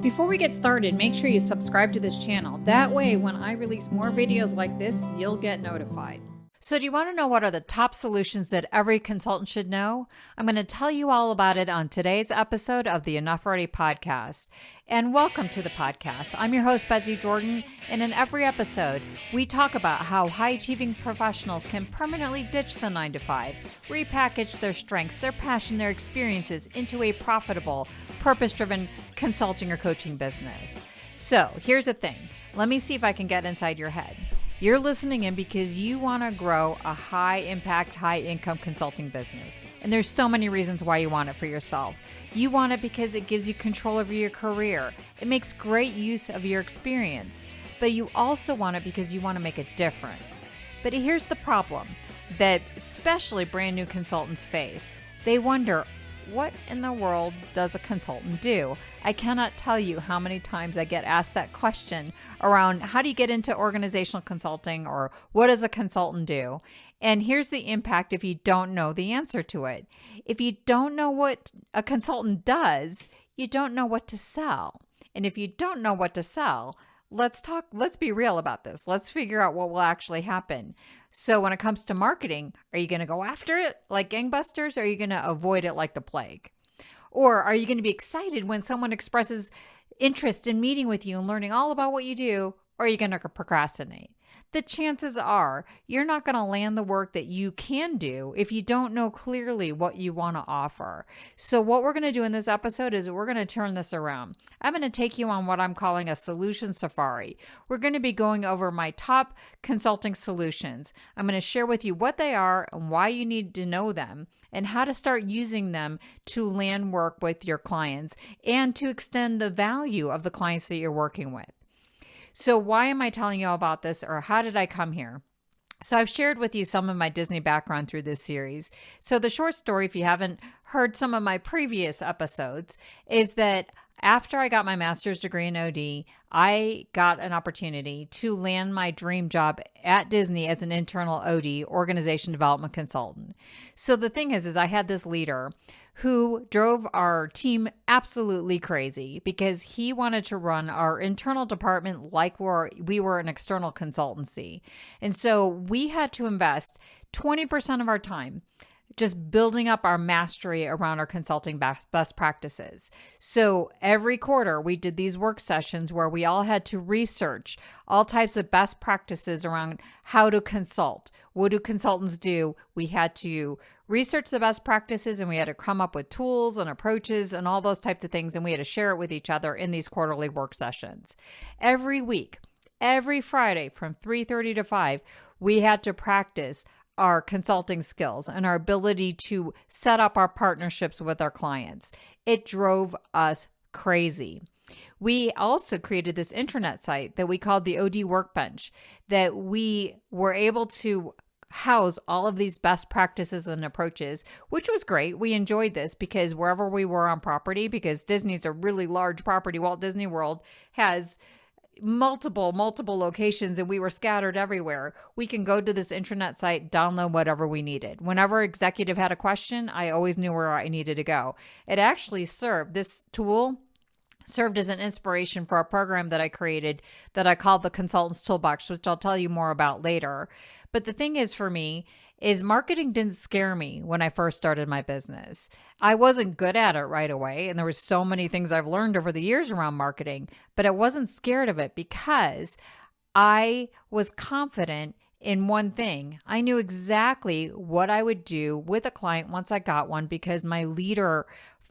Before we get started, make sure you subscribe to this channel. That way, when I release more videos like this, you'll get notified. So do you want to know what are the top solutions that every consultant should know? I'm going to tell you all about it on today's episode of the Enough Already podcast. And welcome to the podcast. I'm your host, Betsy Jordyn, and in every episode, we talk about how high-achieving professionals can permanently ditch the 9-to-5, repackage their strengths, their passion, their experiences into a profitable, purpose-driven consulting or coaching business. So here's the thing. Let me see if I can get inside your head. You're listening in because you want to grow a high-impact, high-income consulting business. And there's so many reasons why you want it for yourself. You want it because it gives you control over your career. It makes great use of your experience. But you also want it because you want to make a difference. But here's the problem that especially brand new consultants face. They wonder, what in the world does a consultant do? I cannot tell you how many times I get asked that question around how do you get into organizational consulting or what does a consultant do? And here's the impact if you don't know the answer to it. If you don't know what a consultant does, you don't know what to sell. And if you don't know what to sell, let's be real about this. Let's figure out what will actually happen. So when it comes to marketing, are you going to go after it like gangbusters or are you going to avoid it like the plague? Or are you going to be excited when someone expresses interest in meeting with you and learning all about what you do, or are you going to procrastinate? The chances are you're not going to land the work that you can do if you don't know clearly what you want to offer. So what we're going to do in this episode is we're going to turn this around. I'm going to take you on what I'm calling a solution safari. We're going to be going over my top consulting solutions. I'm going to share with you what they are and why you need to know them, and how to start using them to land work with your clients and to extend the value of the clients that you're working with. So why am I telling you all about this, or how did I come here? So I've shared with you some of my Disney background through this series. So the short story, if you haven't heard some of my previous episodes, is that after I got my master's degree in OD, I got an opportunity to land my dream job at Disney as an internal OD, organization development consultant. So the thing is I had this leader who drove our team absolutely crazy because he wanted to run our internal department like we were an external consultancy. And so we had to invest 20% of our time just building up our mastery around our consulting best practices. So every quarter we did these work sessions where we all had to research all types of best practices around how to consult. What do consultants do? We had to research the best practices and we had to come up with tools and approaches and all those types of things. And we had to share it with each other in these quarterly work sessions. Every week, every Friday from 3:30 to 5, we had to practice our consulting skills and our ability to set up our partnerships with our clients. It drove us crazy. We also created this intranet site that we called the OD Workbench, that we were able to house all of these best practices and approaches, which was great. We enjoyed this because wherever we were on property, because Disney's a really large property, Walt Disney World has multiple locations and we were scattered everywhere. We can go to this intranet site, download whatever we needed. Whenever executive had a question, I always knew where I needed to go. This tool served as an inspiration for a program that I created that I called the Consultant's Toolbox, which I'll tell you more about later. But the thing is for me is marketing didn't scare me when I first started my business. I wasn't good at it right away. And there were so many things I've learned over the years around marketing, but I wasn't scared of it because I was confident in one thing. I knew exactly what I would do with a client once I got one because my leader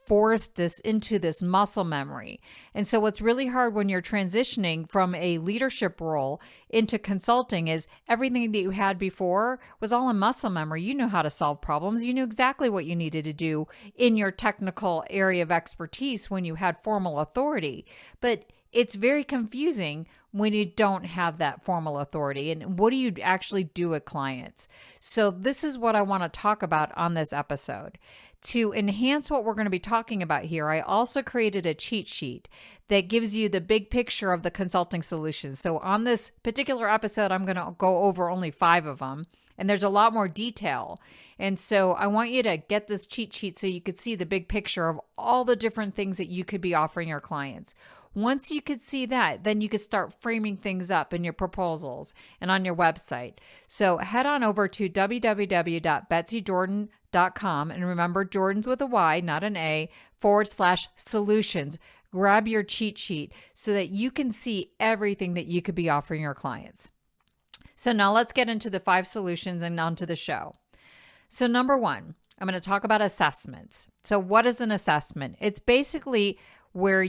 forced this into this muscle memory. And so what's really hard when you're transitioning from a leadership role into consulting is everything that you had before was all in muscle memory. You knew how to solve problems. You knew exactly what you needed to do in your technical area of expertise when you had formal authority. But it's very confusing when you don't have that formal authority. And what do you actually do with clients? So this is what I want to talk about on this episode. To enhance what we're going to be talking about here, I also created a cheat sheet that gives you the big picture of the consulting solutions. So on this particular episode, I'm going to go over only 5 of them. And there's a lot more detail. And so I want you to get this cheat sheet so you could see the big picture of all the different things that you could be offering your clients. Once you could see that, then you could start framing things up in your proposals and on your website. So head on over to www.betsydordan.com, and remember, Jordan's with a Y, not an A, /solutions. Grab your cheat sheet so that you can see everything that you could be offering your clients. So now let's get into the 5 solutions and on to the show. So number 1, I'm going to talk about assessments. So what is an assessment? It's basically where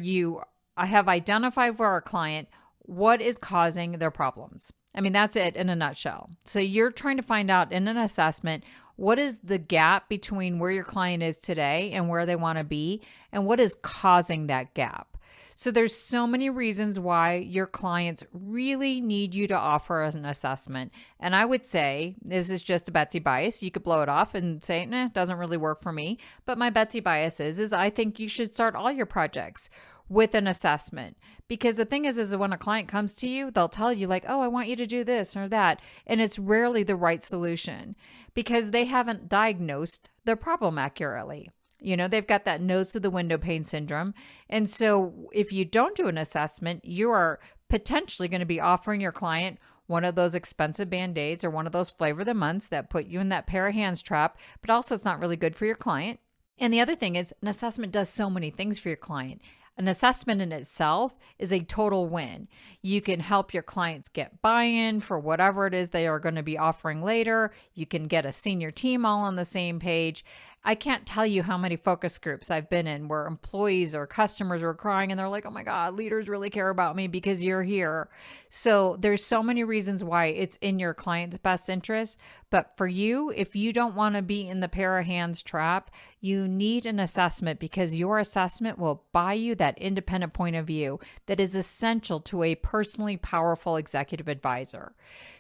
I have identified for our client what is causing their problems. I mean, that's it in a nutshell. So you're trying to find out in an assessment, what is the gap between where your client is today and where they want to be, and what is causing that gap? So there's so many reasons why your clients really need you to offer an assessment. And I would say, this is just a Betsy bias. You could blow it off and say, nah, it doesn't really work for me. But my Betsy bias is I think you should start all your projects with an assessment. Because the thing is when a client comes to you, they'll tell you like, oh, I want you to do this or that. And it's rarely the right solution because they haven't diagnosed their problem accurately. They've got that nose to the window pane syndrome. And so if you don't do an assessment, you are potentially going to be offering your client one of those expensive Band-Aids or one of those flavor of the months that put you in that pair of hands trap, but also it's not really good for your client. And the other thing is an assessment does so many things for your client. An assessment in itself is a total win. You can help your clients get buy-in for whatever it is they are going to be offering later. You can get a senior team all on the same page. I can't tell you how many focus groups I've been in where employees or customers were crying and they're like, oh my God, leaders really care about me because you're here. So there's so many reasons why it's in your client's best interest. But for you, if you don't want to be in the pair of hands trap, you need an assessment because your assessment will buy you that independent point of view that is essential to a personally powerful executive advisor.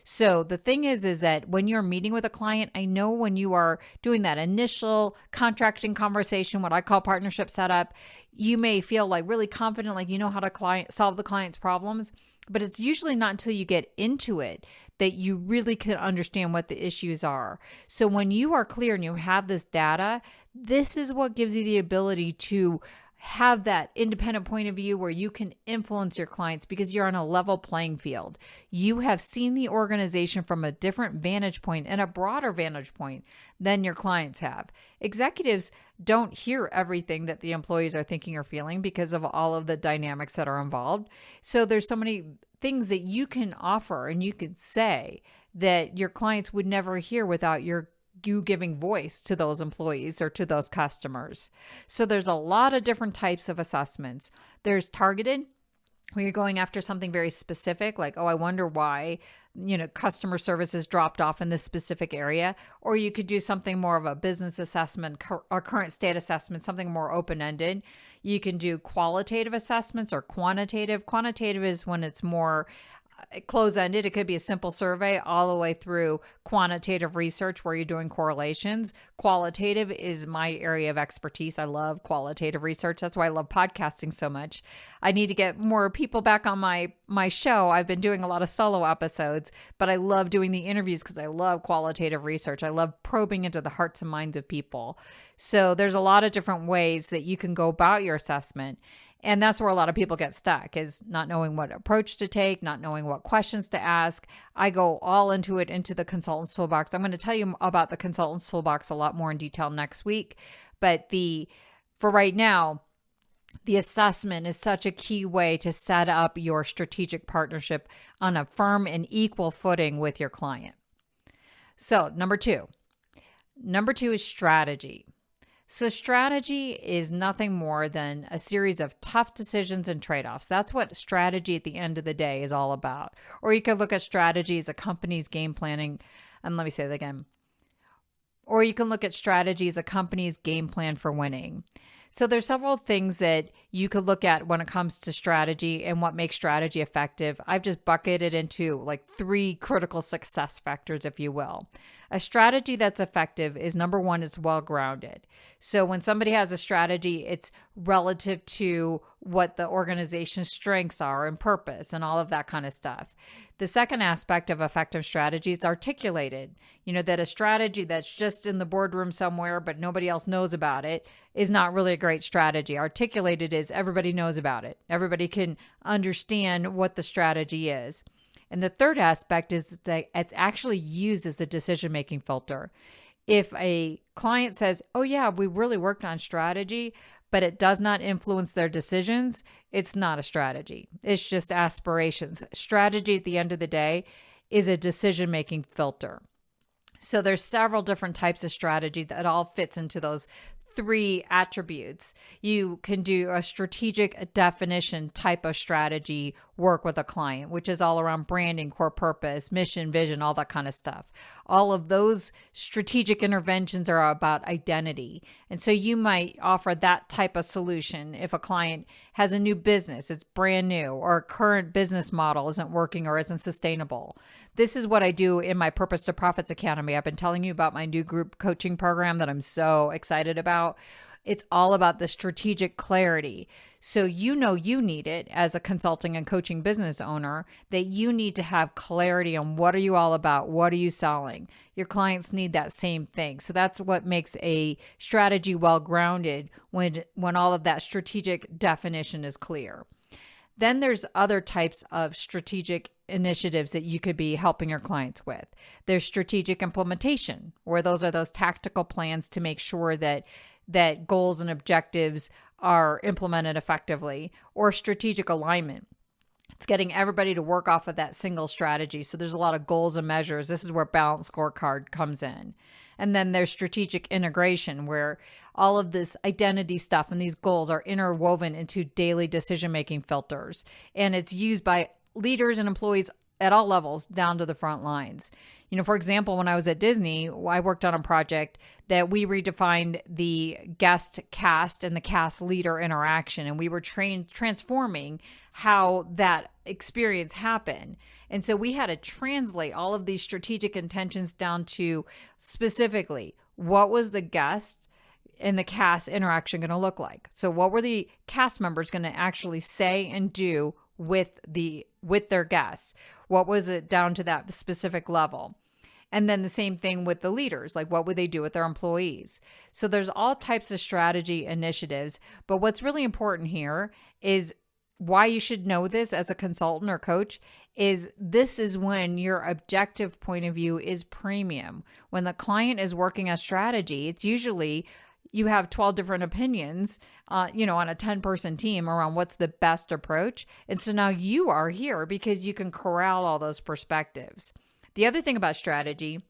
So the thing is that when you're meeting with a client, I know when you are doing that initial contracting conversation, what I call partnership setup, you may feel like really confident, like you know how to solve the client's problems, but it's usually not until you get into it that you really can understand what the issues are. So when you are clear and you have this data, this is what gives you the ability to have that independent point of view where you can influence your clients because you're on a level playing field. You have seen the organization from a different vantage point and a broader vantage point than your clients have. Executives don't hear everything that the employees are thinking or feeling because of all of the dynamics that are involved. So there's so many things that you can offer and you could say that your clients would never hear without you giving voice to those employees or to those customers. So there's a lot of different types of assessments. There's targeted, where you're going after something very specific, like, oh, I wonder why, customer service has dropped off in this specific area. Or you could do something more of a business assessment or current state assessment, something more open-ended. You can do qualitative assessments or quantitative. Quantitative is when it's more close-ended. It could be a simple survey all the way through quantitative research where you're doing correlations. Qualitative is my area of expertise. I love qualitative research. That's why I love podcasting so much. I need to get more people back on my show. I've been doing a lot of solo episodes, but I love doing the interviews because I love qualitative research. I love probing into the hearts and minds of people. So there's a lot of different ways that you can go about your assessment. And that's where a lot of people get stuck, is not knowing what approach to take, not knowing what questions to ask. I go all into the Consultant's Toolbox. I'm going to tell you about the Consultant's Toolbox a lot more in detail next week. But for right now, the assessment is such a key way to set up your strategic partnership on a firm and equal footing with your client. So number two is strategy. So strategy is nothing more than a series of tough decisions and trade-offs. That's what strategy at the end of the day is all about. Or you could look at strategy as a company's game planning. And let me say that again. Or you can look at strategy as a company's game plan for winning. So there's several things that you could look at when it comes to strategy and what makes strategy effective. I've just bucketed into like 3 critical success factors, if you will. A strategy that's effective is, number 1, it's well-grounded. So when somebody has a strategy, it's relative to what the organization's strengths are and purpose and all of that kind of stuff. The second aspect of effective strategy is articulated. That a strategy that's just in the boardroom somewhere, but nobody else knows about it is not really a great strategy. Articulated is everybody knows about it. Everybody can understand what the strategy is. And the third aspect is that it's actually used as a decision-making filter. If a client says, oh yeah, we really worked on strategy, but it does not influence their decisions, it's not a strategy. It's just aspirations. Strategy at the end of the day is a decision-making filter. So there's several different types of strategy that all fits into those three attributes. You can do a strategic definition type of strategy work with a client, which is all around branding, core purpose, mission, vision, all that kind of stuff. All of those strategic interventions are about identity. And so you might offer that type of solution if a client has a new business, it's brand new, or a current business model isn't working or isn't sustainable. This is what I do in my Purpose to Profits Academy. I've been telling you about my new group coaching program that I'm so excited about. It's all about the strategic clarity. So you need it as a consulting and coaching business owner, that you need to have clarity on what are you all about? What are you selling? Your clients need that same thing. So that's what makes a strategy well-grounded when all of that strategic definition is clear. Then there's other types of strategic initiatives that you could be helping your clients with. There's strategic implementation, where those are those tactical plans to make sure that goals and objectives are implemented effectively, or strategic alignment. It's getting everybody to work off of that single strategy. So there's a lot of goals and measures. This is where balanced scorecard comes in. And then there's strategic integration, where all of this identity stuff and these goals are interwoven into daily decision-making filters. And it's used by leaders and employees at all levels down to the front lines. For example, when I was at Disney, I worked on a project that we redefined the guest cast and the cast leader interaction, and we were transforming how that experience happened. And so we had to translate all of these strategic intentions down to specifically what was the guest and the cast interaction going to look like. So what were the cast members going to actually say and do with their guests? What was it down to that specific level? And then the same thing with the leaders, like what would they do with their employees? So there's all types of strategy initiatives, but what's really important here is why you should know this as a consultant or coach is this is when your objective point of view is premium. When the client is working on strategy, it's usually you have 12 different opinions, on a 10-person team around what's the best approach. And so now you are here because you can corral all those perspectives. The other thing about strategy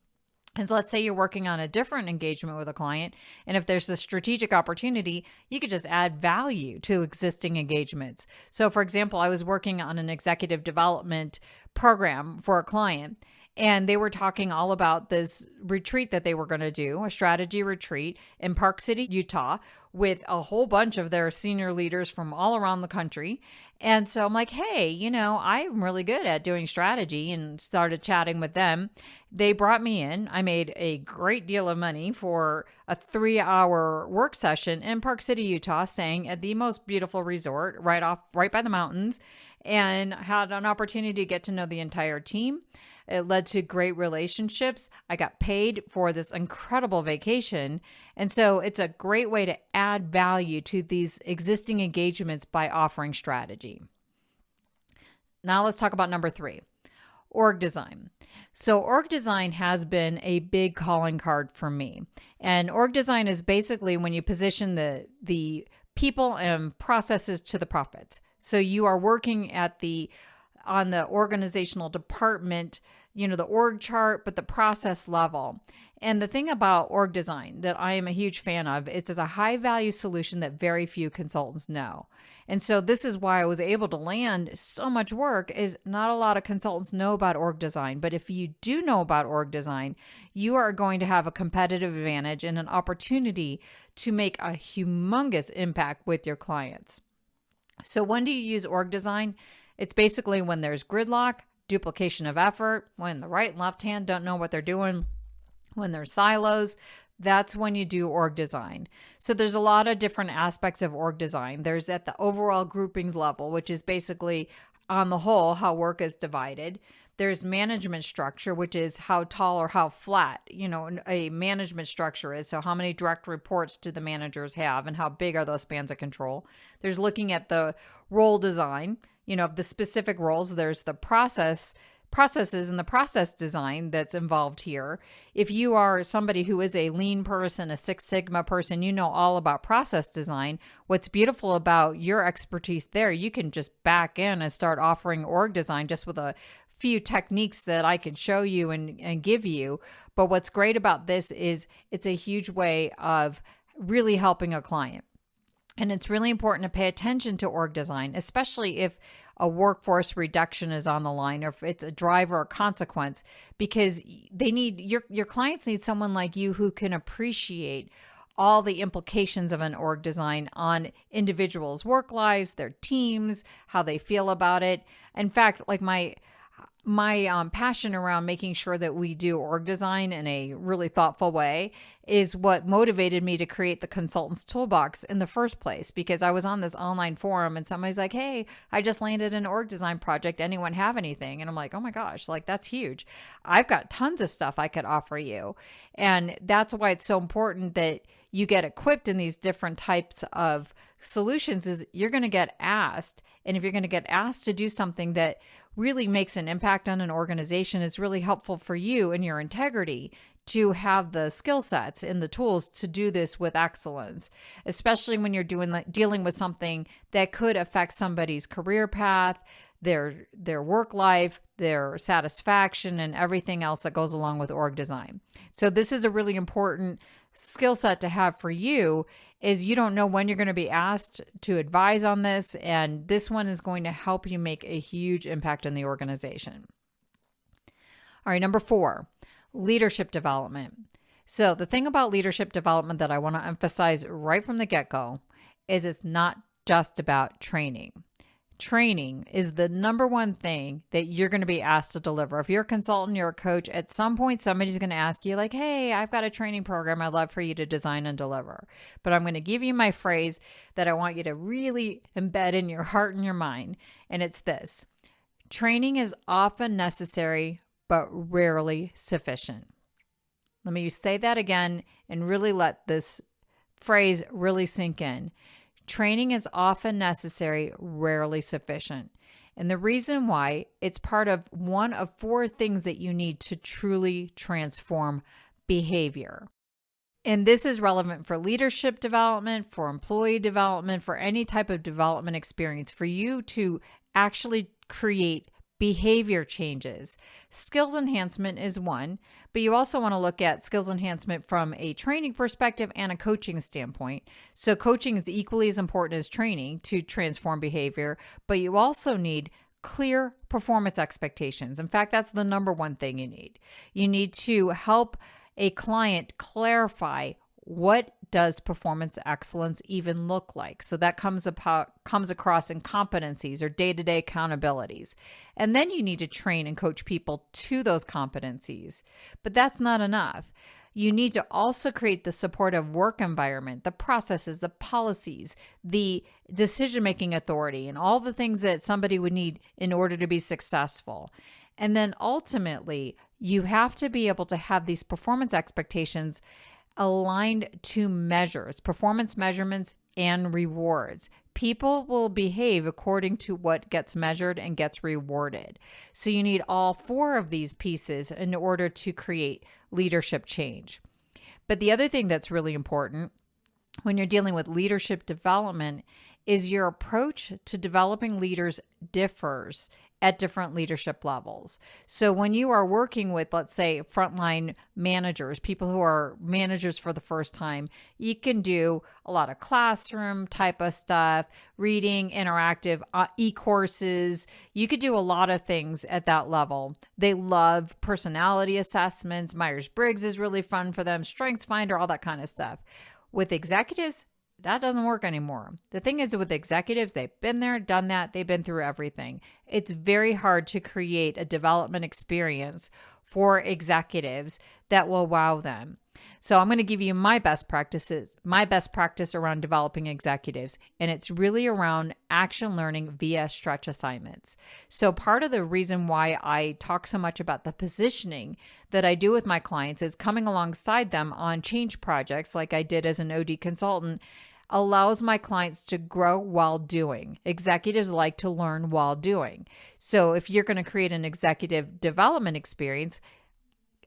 is, let's say you're working on a different engagement with a client, and if there's a strategic opportunity, you could just add value to existing engagements. So for example, I was working on an executive development program for a client, and they were talking all about this retreat that they were going to do, a strategy retreat in Park City, Utah, with a whole bunch of their senior leaders from all around the country. And so I'm like, hey, I'm really good at doing strategy, and started chatting with them. They brought me in. I made a great deal of money for a 3-hour work session in Park City, Utah, staying at the most beautiful resort right by the mountains, and had an opportunity to get to know the entire team. It led to great relationships. I got paid for this incredible vacation. And so it's a great way to add value to these existing engagements by offering strategy. Now let's talk about number 3, org design. So org design has been a big calling card for me. And org design is basically when you position the people and processes to the profits. So you are working on the organizational department, the org chart, but the process level. And the thing about org design that I am a huge fan of is it's a high value solution that very few consultants know. And so this is why I was able to land so much work, is not a lot of consultants know about org design. But if you do know about org design, you are going to have a competitive advantage and an opportunity to make a humongous impact with your clients. So when do you use org design? It's basically when there's gridlock, duplication of effort, when the right and left hand don't know what they're doing, when there's silos, that's when you do org design. So there's a lot of different aspects of org design. There's at the overall groupings level, which is basically on the whole how work is divided. There's management structure, which is how tall or how flat, a management structure is. So how many direct reports do the managers have and how big are those spans of control? There's looking at the role design, of the specific roles. There's the processes and the process design that's involved here. If you are somebody who is a lean person, a Six Sigma person, you know all about process design. What's beautiful about your expertise there, you can just back in and start offering org design just with a few techniques that I can show you and give you. But what's great about this is it's a huge way of really helping a client. And it's really important to pay attention to org design, especially if a workforce reduction is on the line or if it's a driver or consequence, because they need your clients need someone like you who can appreciate all the implications of an org design on individuals' work lives, their teams, how they feel about it. In fact, like my passion around making sure that we do org design in a really thoughtful way is what motivated me to create the Consultants Toolbox in the first place, because I was on this online forum and somebody's like, hey, I just landed an org design project. Anyone have anything? And I'm like, oh my gosh, like that's huge. I've got tons of stuff I could offer you. And that's why it's so important that you get equipped in these different types of solutions is you're going to get asked. And if you're going to get asked to do something that really makes an impact on an organization, it's really helpful for you and your integrity to have the skill sets and the tools to do this with excellence, especially when you're dealing with something that could affect somebody's career path, their work life, their satisfaction, and everything else that goes along with org design. So this is a really important skill set to have for you, is you don't know when you're going to be asked to advise on this, and this one is going to help you make a huge impact in the organization. All right, number 4, leadership development. So the thing about leadership development that I want to emphasize right from the get-go is it's not just about training. Training is the number one thing that you're going to be asked to deliver. If you're a consultant, you're a coach, at some point somebody's going to ask you like, hey, I've got a training program I'd love for you to design and deliver. But I'm going to give you my phrase that I want you to really embed in your heart and your mind. And it's this: training is often necessary, but rarely sufficient. Let me say that again and really let this phrase really sink in. Training is often necessary, rarely sufficient. And the reason why, it's part of one of 4 things that you need to truly transform behavior. And this is relevant for leadership development, for employee development, for any type of development experience, for you to actually create behavior changes. Skills enhancement is one, but you also want to look at skills enhancement from a training perspective and a coaching standpoint. So coaching is equally as important as training to transform behavior, but you also need clear performance expectations. In fact, that's the number one thing you need. You need to help a client clarify what does performance excellence even look like? So that comes across in competencies or day-to-day accountabilities. And then you need to train and coach people to those competencies. But that's not enough. You need to also create the supportive work environment, the processes, the policies, the decision-making authority, and all the things that somebody would need in order to be successful. And then ultimately, you have to be able to have these performance expectations aligned to measures, performance measurements, and rewards. People will behave according to what gets measured and gets rewarded. So you need all 4 of these pieces in order to create leadership change. But the other thing that's really important when you're dealing with leadership development is your approach to developing leaders differs at different leadership levels. So when you are working with, let's say, frontline managers, people who are managers for the first time, you can do a lot of classroom type of stuff, reading, interactive e-courses. You could do a lot of things at that level. They love personality assessments. Myers-Briggs is really fun for them, StrengthsFinder, all that kind of stuff. With executives, that doesn't work anymore. The thing is with executives, they've been there, done that, they've been through everything. It's very hard to create a development experience for executives that will wow them. So I'm going to give you my best practice around developing executives, and it's really around action learning via stretch assignments. So part of the reason why I talk so much about the positioning that I do with my clients is coming alongside them on change projects like I did as an OD consultant allows my clients to grow while doing. Executives like to learn while doing. So if you're going to create an executive development experience,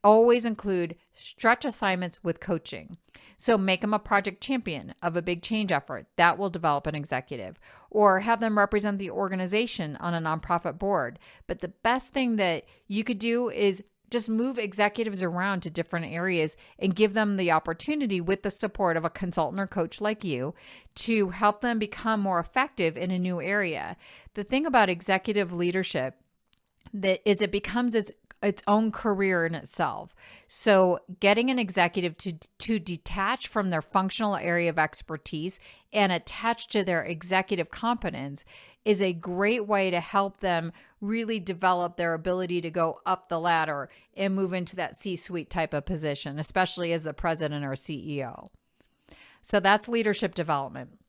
always include stretch assignments with coaching. So make them a project champion of a big change effort. That will develop an executive. Or have them represent the organization on a nonprofit board. But the best thing that you could do is just move executives around to different areas and give them the opportunity with the support of a consultant or coach like you to help them become more effective in a new area. The thing about executive leadership that is it becomes its own career in itself. So getting an executive to detach from their functional area of expertise and attach to their executive competence is a great way to help them really develop their ability to go up the ladder and move into that C-suite type of position, especially as the president or CEO. So that's leadership development.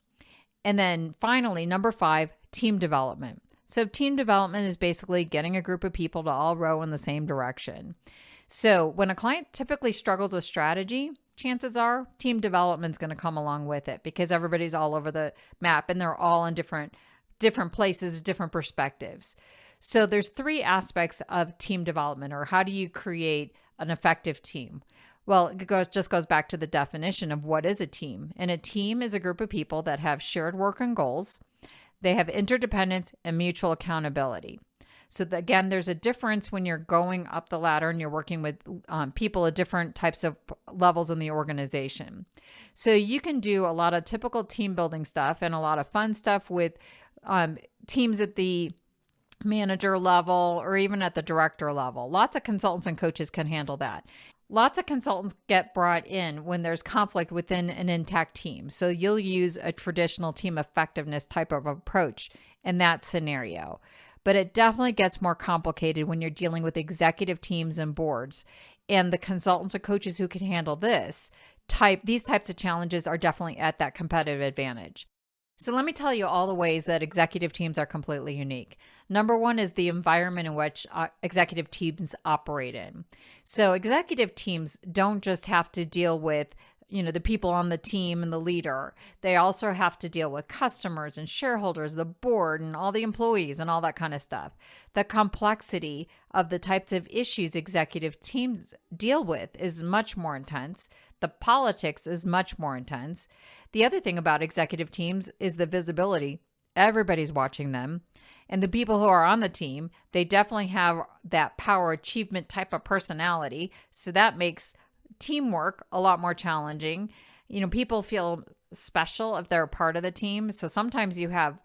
And then finally, number 5, team development. So team development is basically getting a group of people to all row in the same direction. So when a client typically struggles with strategy, chances are team development is going to come along with it because everybody's all over the map and they're all in different places, different perspectives. So there's 3 aspects of team development, or how do you create an effective team? Well, it just goes back to the definition of what is a team. And a team is a group of people that have shared work and goals. They have interdependence and mutual accountability. So again, there's a difference when you're going up the ladder and you're working with people at different types of levels in the organization. So you can do a lot of typical team building stuff and a lot of fun stuff with teams at the manager level or even at the director level. Lots of consultants and coaches can handle that. Lots of consultants get brought in when there's conflict within an intact team. So you'll use a traditional team effectiveness type of approach in that scenario. But it definitely gets more complicated when you're dealing with executive teams and boards. And the consultants or coaches who can handle these types of challenges are definitely at that competitive advantage. So let me tell you all the ways that executive teams are completely unique. Number 1 is the environment in which executive teams operate in. So executive teams don't just have to deal with, the people on the team and the leader. They also have to deal with customers and shareholders, the board and all the employees and all that kind of stuff. The complexity of the types of issues executive teams deal with is much more intense. The politics is much more intense. The other thing about executive teams is the visibility. Everybody's watching them. And the people who are on the team, they definitely have that power achievement type of personality. So that makes teamwork a lot more challenging. People feel special if they're a part of the team. So sometimes you have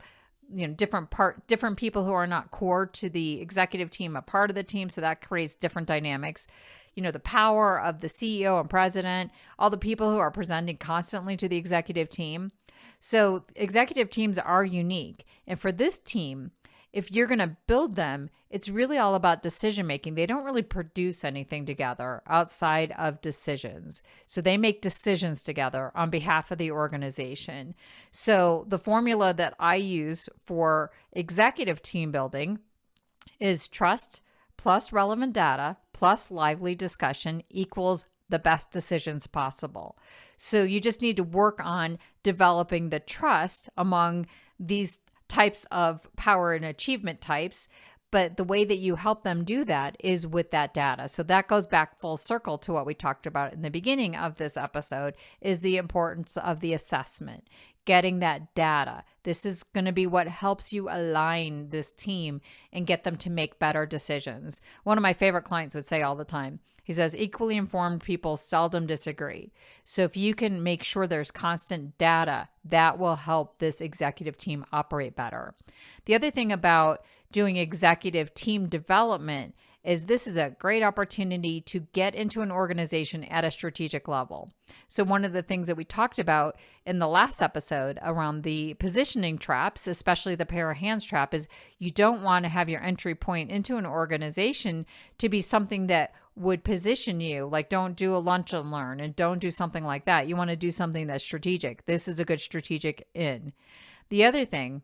different people who are not core to the executive team, a part of the team. So that creates different dynamics. The power of the CEO and president, all the people who are presenting constantly to the executive team. So executive teams are unique. And for this team, if you're going to build them, it's really all about decision making. They don't really produce anything together outside of decisions. So they make decisions together on behalf of the organization. So the formula that I use for executive team building is trust plus relevant data plus lively discussion equals the best decisions possible. So you just need to work on developing the trust among these types of power and achievement types. But the way that you help them do that is with that data. So that goes back full circle to what we talked about in the beginning of this episode, is the importance of the assessment, getting that data. This is going to be what helps you align this team and get them to make better decisions. One of my favorite clients would say all the time, he says, equally informed people seldom disagree. So if you can make sure there's constant data, that will help this executive team operate better. The other thing about doing executive team development is this is a great opportunity to get into an organization at a strategic level. So one of the things that we talked about in the last episode around the positioning traps, especially the pair of hands trap, is you don't want to have your entry point into an organization to be something that would position you. Like, don't do a lunch and learn and don't do something like that. You want to do something that's strategic. This is a good strategic in. The other thing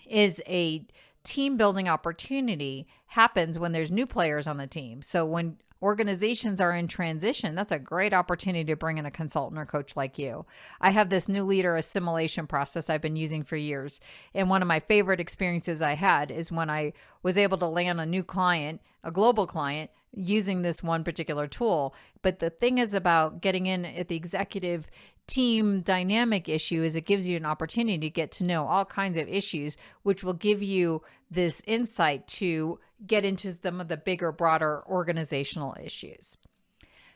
is a team building opportunity happens when there's new players on the team. So when organizations are in transition, that's a great opportunity to bring in a consultant or coach like you. I have this new leader assimilation process I've been using for years. And one of my favorite experiences I had is when I was able to land a new client, a global client, using this one particular tool. But the thing is about getting in at the executive team dynamic issue is it gives you an opportunity to get to know all kinds of issues, which will give you this insight to get into some of the bigger, broader organizational issues.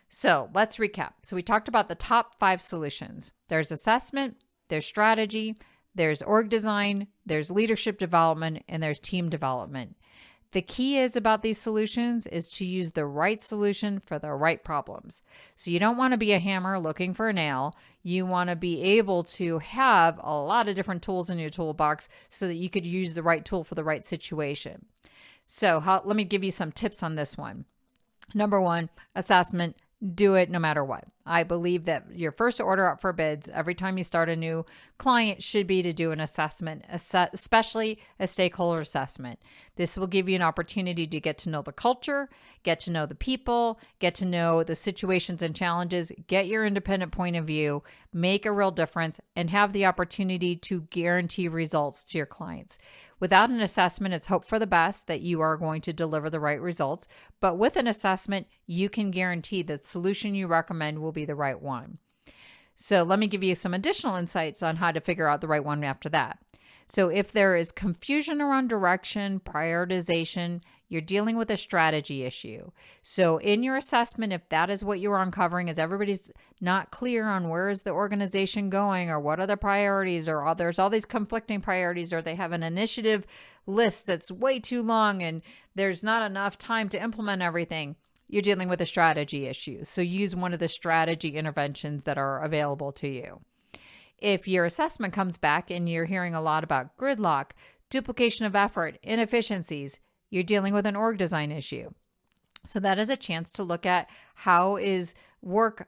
So let's recap. So we talked about the top 5 solutions. There's assessment, there's strategy, there's org design, there's leadership development, and there's team development. The key is about these solutions is to use the right solution for the right problems. So you don't want to be a hammer looking for a nail. You want to be able to have a lot of different tools in your toolbox so that you could use the right tool for the right situation. So let me give you some tips on this one. Number 1, assessment. Do it no matter what. I believe that your first order up for bids every time you start a new client should be to do an assessment, especially a stakeholder assessment. This will give you an opportunity to get to know the culture, get to know the people, get to know the situations and challenges, get your independent point of view, make a real difference, and have the opportunity to guarantee results to your clients. Without an assessment, it's hope for the best that you are going to deliver the right results. But with an assessment, you can guarantee that the solution you recommend will be the right one. So let me give you some additional insights on how to figure out the right one after that. So if there is confusion around direction, prioritization, you're dealing with a strategy issue. So in your assessment, if that is what you're uncovering, is everybody's not clear on where is the organization going or what are the priorities, or there's all these conflicting priorities, or they have an initiative list that's way too long and there's not enough time to implement everything, you're dealing with a strategy issue. So use one of the strategy interventions that are available to you. If your assessment comes back and you're hearing a lot about gridlock, duplication of effort, inefficiencies, you're dealing with an org design issue. So that is a chance to look at how is work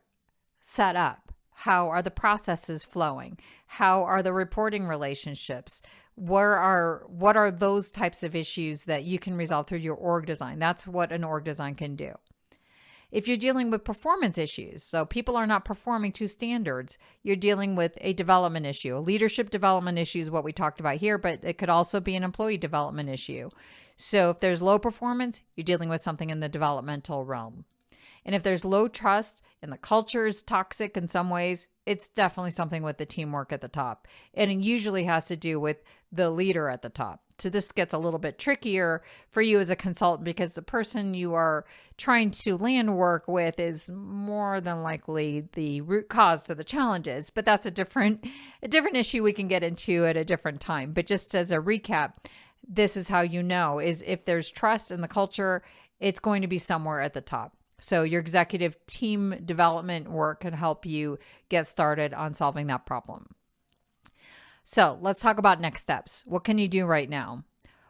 set up? How are the processes flowing? How are the reporting relationships? What are those types of issues that you can resolve through your org design? That's what an org design can do. If you're dealing with performance issues, so people are not performing to standards, you're dealing with a development issue. A leadership development issue is what we talked about here, but it could also be an employee development issue. So if there's low performance, you're dealing with something in the developmental realm. And if there's low trust and the culture is toxic in some ways, it's definitely something with the teamwork at the top. And it usually has to do with the leader at the top. So this gets a little bit trickier for you as a consultant because the person you are trying to land work with is more than likely the root cause to the challenges. But that's a different issue we can get into at a different time. But just as a recap, this is how you know is if there's trust in the culture, it's going to be somewhere at the top. So your executive team development work can help you get started on solving that problem. So let's talk about next steps. What can you do right now?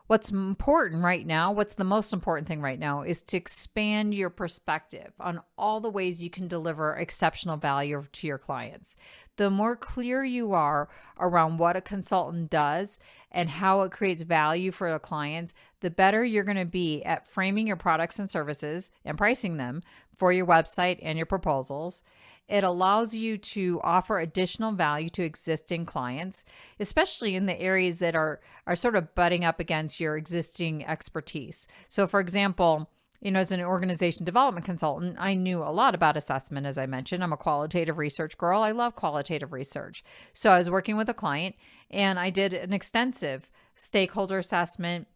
What's important right now, what's the most important thing right now is to expand your perspective on all the ways you can deliver exceptional value to your clients. The more clear you are around what a consultant does and how it creates value for the clients, the better you're going to be at framing your products and services and pricing them for your website and your proposals. It allows you to offer additional value to existing clients, especially in the areas that are sort of butting up against your existing expertise. So for example, as an organization development consultant, I knew a lot about assessment, as I mentioned. I'm a qualitative research girl. I love qualitative research. So I was working with a client and I did an extensive stakeholder assessment,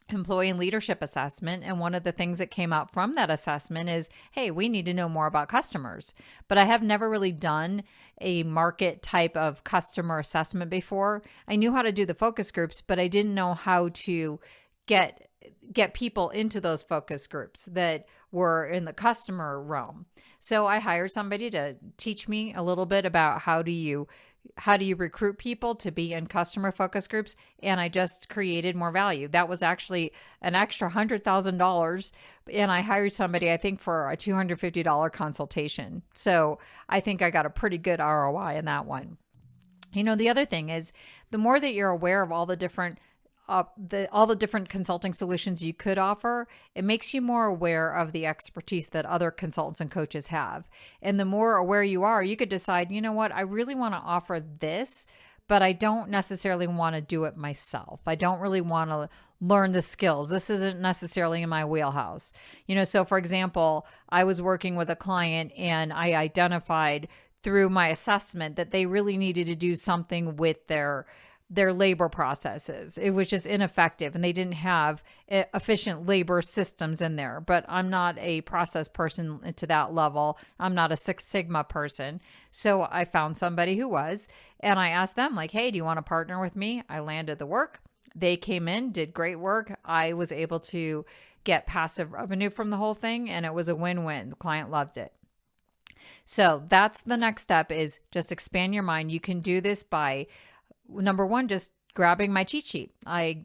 employee and leadership assessment. And one of the things that came out from that assessment is, hey, we need to know more about customers. But I have never really done a market type of customer assessment before. I knew how to do the focus groups, but I didn't know how to get people into those focus groups that were in the customer realm. So I hired somebody to teach me a little bit about how do you how do you recruit people to be in customer focus groups? And I just created more value. That was actually an extra $100,000. And I hired somebody, I think, for a $250 consultation. So I think I got a pretty good ROI in that one. The other thing is, the more that you're aware of all the different consulting solutions you could offer, it makes you more aware of the expertise that other consultants and coaches have. And the more aware you are, you could decide, you know what, I really want to offer this, but I don't necessarily want to do it myself. I don't really want to learn the skills. This isn't necessarily in my wheelhouse. So for example, I was working with a client and I identified through my assessment that they really needed to do something with their labor processes. It was just ineffective and they didn't have efficient labor systems in there. But I'm not a process person to that level. I'm not a Six Sigma person. So I found somebody who was, and I asked them like, hey, do you want to partner with me? I landed the work. They came in, did great work. I was able to get passive revenue from the whole thing, and it was a win-win. The client loved it. So that's the next step, is just expand your mind. You can do this by, number one, just grabbing my cheat sheet. I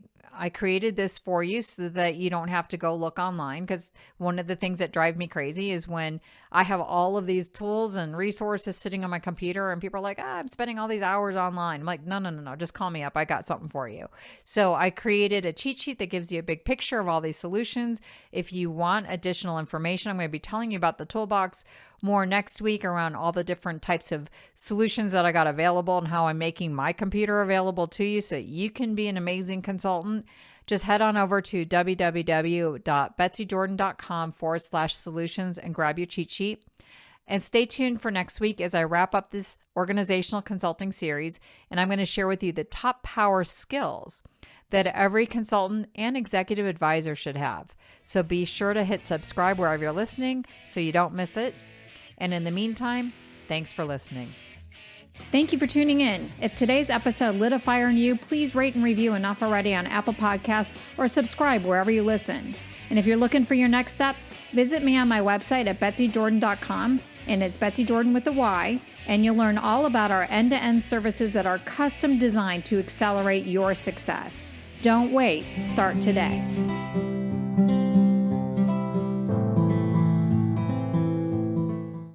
created this for you so that you don't have to go look online, because one of the things that drive me crazy is when I have all of these tools and resources sitting on my computer and people are like, I'm spending all these hours online. I'm like, no, just call me up. I got something for you. So I created a cheat sheet that gives you a big picture of all these solutions. If you want additional information, I'm going to be telling you about the toolbox more next week around all the different types of solutions that I got available and how I'm making my computer available to you so you can be an amazing consultant. Just head on over to www.betsydordan.com/solutions and grab your cheat sheet. And stay tuned for next week as I wrap up this organizational consulting series. And I'm going to share with you the top power skills that every consultant and executive advisor should have. So be sure to hit subscribe wherever you're listening so you don't miss it. And in the meantime, thanks for listening. Thank you for tuning in. If today's episode lit a fire in you, please rate and review Enough Already on Apple Podcasts or subscribe wherever you listen. And if you're looking for your next step, visit me on my website at betsydordan.com, and it's Betsy Jordyn with a Y, and you'll learn all about our end-to-end services that are custom designed to accelerate your success. Don't wait. Start today.